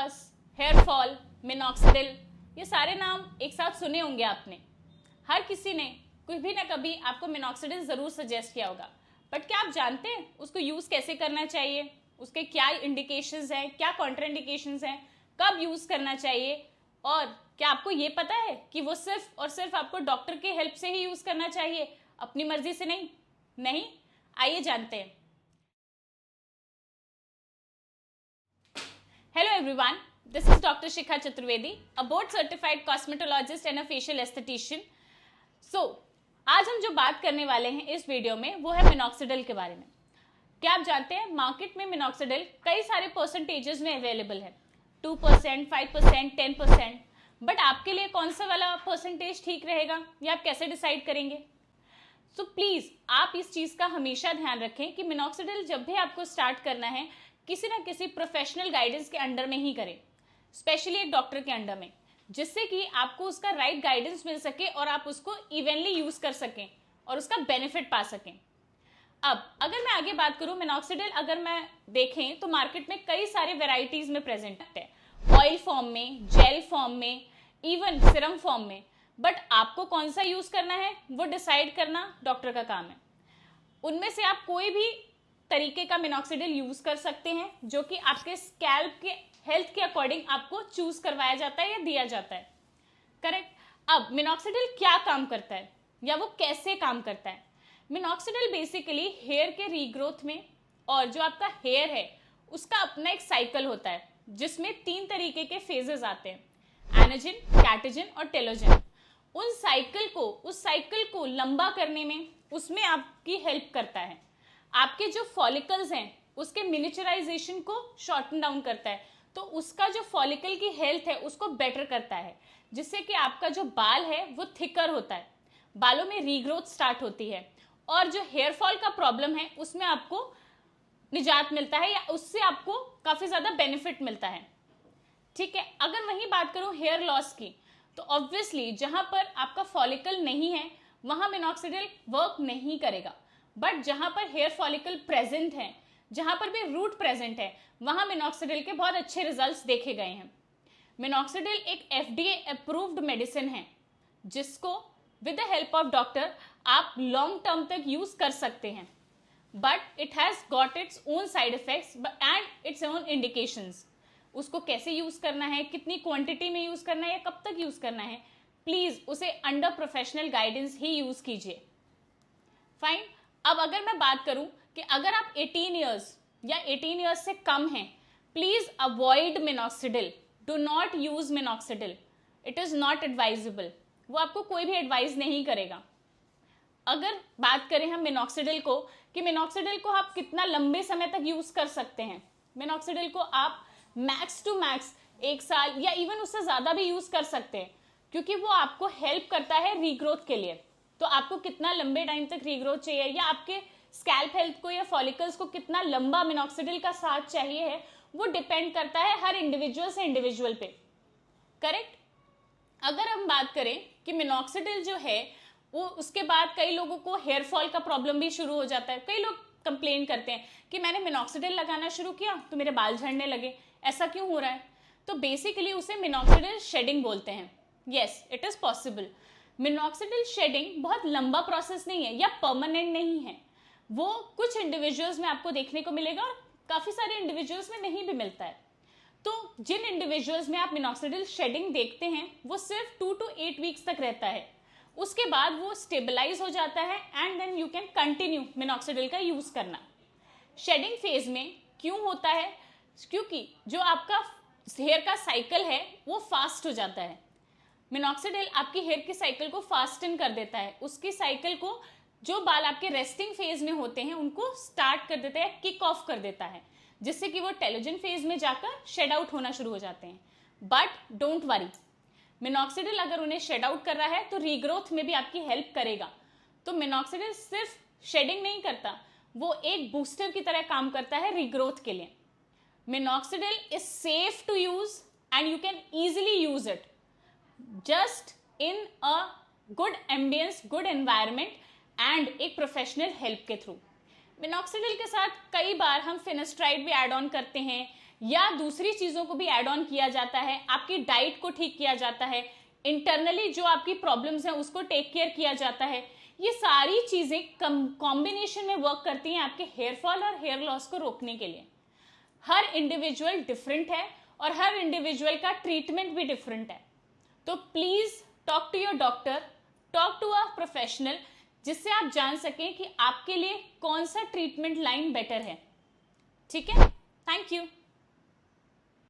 Loss, hair fall, minoxidil, ये सारे नाम एक साथ सुने होंगे आपने। हर किसी ने कुछ भी ना कभी आपको मिनॉक्सिडिल जरूर सजेस्ट किया होगा, बट क्या आप जानते हैं उसको यूज कैसे करना चाहिए, उसके क्या इंडिकेशंस हैं, क्या कॉन्ट्राइंडिकेशंस हैं, कब यूज करना चाहिए, और क्या आपको ये पता है कि वो सिर्फ और सिर्फ आपको डॉक्टर के हेल्प से ही यूज करना चाहिए, अपनी मर्जी से नहीं? नहीं, आइए जानते हैं। Hello everyone, this is doctor Shikha Chaturvedi, a board certified cosmetologist and a facial aesthetician. So आज हम जो बात करने वाले हैं इस वीडियो में वो है मिनॉक्सिडिल के बारे में। क्या आप जानते हैं मार्केट में मिनॉक्सिडिल कई सारे परसेंटेजेस में अवेलेबल है, 2%, 5%, 10%, बट आपके लिए कौन सा वाला परसेंटेज ठीक रहेगा ये आप कैसे डिसाइड करेंगे? सो प्लीज आप इस चीज का हमेशा ध्यान रखें कि मिनॉक्सिडिल जब भी आपको स्टार्ट करना है किसी ना किसी प्रोफेशनल गाइडेंस के अंडर में ही करें, स्पेशली एक डॉक्टर के अंडर में, जिससे कि आपको उसका राइट गाइडेंस मिल सके और आप उसको इवनली यूज कर सकें और उसका बेनिफिट पा सकें। अब अगर मैं आगे बात करूं, मिनॉक्सिडिल अगर मैं देखें तो मार्केट में कई सारे वेराइटीज में प्रेजेंट है, ऑयल फॉर्म में, जेल फॉर्म में, इवन सिरम फॉर्म में, बट आपको कौन सा यूज करना है वो डिसाइड करना डॉक्टर का काम है। उनमें से आप कोई भी तरीके का मिनॉक्सिडिल यूज कर सकते हैं जो कि आपके स्कैल्प के हेल्थ के अकॉर्डिंग आपको चूज करवाया जाता है या दिया जाता है, करेक्ट? अब मिनॉक्सिडिल क्या काम करता है या वो कैसे काम करता है? मिनॉक्सिडिल बेसिकली हेयर के रीग्रोथ में, और जो आपका हेयर है उसका अपना एक साइकिल होता है जिसमें 3 तरीके के फेजेस आते हैं, एनाजिन, कैटाजिन और टेलोजिन। उस साइकिल को लंबा करने में उसमें आपकी हेल्प करता है। आपके जो फॉलिकल्स हैं उसके मिनिचराइजेशन को शॉर्टन डाउन करता है, तो उसका जो फॉलिकल की हेल्थ है उसको बेटर करता है, जिससे कि आपका जो बाल है वो थिकर होता है, बालों में रीग्रोथ स्टार्ट होती है, और जो हेयर फॉल का प्रॉब्लम है उसमें आपको निजात मिलता है या उससे आपको काफी ज्यादा बेनिफिट मिलता है। ठीक है, अगर वही बात करूं हेयर लॉस की, तो ऑब्वियसली जहां पर आपका फॉलिकल नहीं है वहां मिनॉक्सिडिल वर्क नहीं करेगा, बट जहां पर हेयर फॉलिकल प्रेजेंट है, जहां पर भी रूट प्रेजेंट है, वहां मिनॉक्सिडिल के बहुत अच्छे रिजल्ट्स देखे गए हैं। मिनॉक्सिडिल एक FDA अप्रूव्ड मेडिसिन है जिसको with the help of doctor आप लॉन्ग टर्म तक यूज कर सकते हैं, but it has got its own side effects and its own indications. उसको कैसे यूज करना है, कितनी क्वांटिटी में यूज करना है या कब तक यूज करना है, प्लीज उसे अंडर प्रोफेशनल गाइडेंस ही यूज कीजिए। फाइन। अब अगर मैं बात करूं कि अगर आप 18 ईयर्स या 18 ईयर्स से कम हैं, please avoid minoxidil, do not use minoxidil, it is not advisable. वो आपको कोई भी एडवाइस नहीं करेगा। अगर बात करें हम मिनॉक्सिडिल को कि मिनॉक्सिडिल को आप कितना लंबे समय तक यूज कर सकते हैं, मिनॉक्सिडिल को आप मैक्स टू मैक्स 1 साल या इवन उससे ज्यादा भी यूज कर सकते हैं, क्योंकि वो आपको हेल्प करता है रीग्रोथ के लिए। तो आपको कितना लंबे टाइम तक रीग्रोथ चाहिए या आपके स्कैल्प हेल्थ को या फॉलिकल्स को कितना लंबा मिनॉक्सिडिल का साथ चाहिए है, वो डिपेंड करता है हर इंडिविजुअल से इंडिविजुअल पे, करेक्ट? अगर हम बात करें कि मिनॉक्सिडिल जो है वो उसके बाद कई लोगों को हेयर फॉल का प्रॉब्लम भी शुरू हो जाता है। कई लोग कंप्लेन करते हैं कि मैंने मिनॉक्सिडिल लगाना शुरू किया तो मेरे बाल झड़ने लगे, ऐसा क्यों हो रहा है? तो बेसिकली उसे मिनॉक्सिडिल शेडिंग बोलते हैं। Yes, it is possible. Minoxidil shedding बहुत लंबा प्रोसेस नहीं है या परमानेंट नहीं है, वो कुछ इंडिविजुअल्स में आपको देखने को मिलेगा और काफी सारे इंडिविजुअल्स में नहीं भी मिलता है। तो जिन इंडिविजुअल्स में आप मिनॉक्सिडिल शेडिंग देखते हैं वो सिर्फ 2 to 8 वीक्स तक रहता है, उसके बाद वो स्टेबलाइज हो जाता है and then you can continue minoxidil का यूज करना। शेडिंग फेज में क्यों होता है? क्योंकि जो आपका हेयर का साइकिल है वो फास्ट हो जाता है। मिनॉक्सिडिल आपकी हेयर की साइकिल को फास्टन कर देता है, उसकी साइकिल को जो बाल आपके रेस्टिंग फेज में होते हैं उनको स्टार्ट कर देता है, किक ऑफ कर देता है, जिससे कि वो टेलोजन फेज में जाकर शेड आउट होना शुरू हो जाते हैं। बट डोंट वरी, मिनॉक्सिडिल अगर उन्हें शेड आउट कर रहा है तो रीग्रोथ में भी आपकी हेल्प करेगा। तो मिनॉक्सिडिल सिर्फ शेडिंग नहीं करता, वो एक बूस्टर की तरह काम करता है रीग्रोथ के लिए। Minoxidil is safe to use and you can easily use it just in a good ambience, good environment and एक प्रोफेशनल हेल्प के थ्रू। मिनॉक्सिडिल के साथ कई बार हम फिनेस्ट्राइड भी एड ऑन करते हैं या दूसरी चीजों को भी ऐड ऑन किया जाता है, आपकी डाइट को ठीक किया जाता है, इंटरनली जो आपकी प्रॉब्लम्स हैं उसको टेक केयर किया जाता है। ये सारी चीजें कॉम्बिनेशन में वर्क करती हैं आपके हेयर फॉल और हेयर लॉस को रोकने के लिए। हर इंडिविजुअल डिफरेंट है और हर इंडिविजुअल का ट्रीटमेंट भी डिफरेंट है। तो please talk to your doctor, talk to a professional, जिससे आप जान सकें कि आपके लिए कौन सा ट्रीटमेंट लाइन बेटर है। ठीक है, थैंक यू।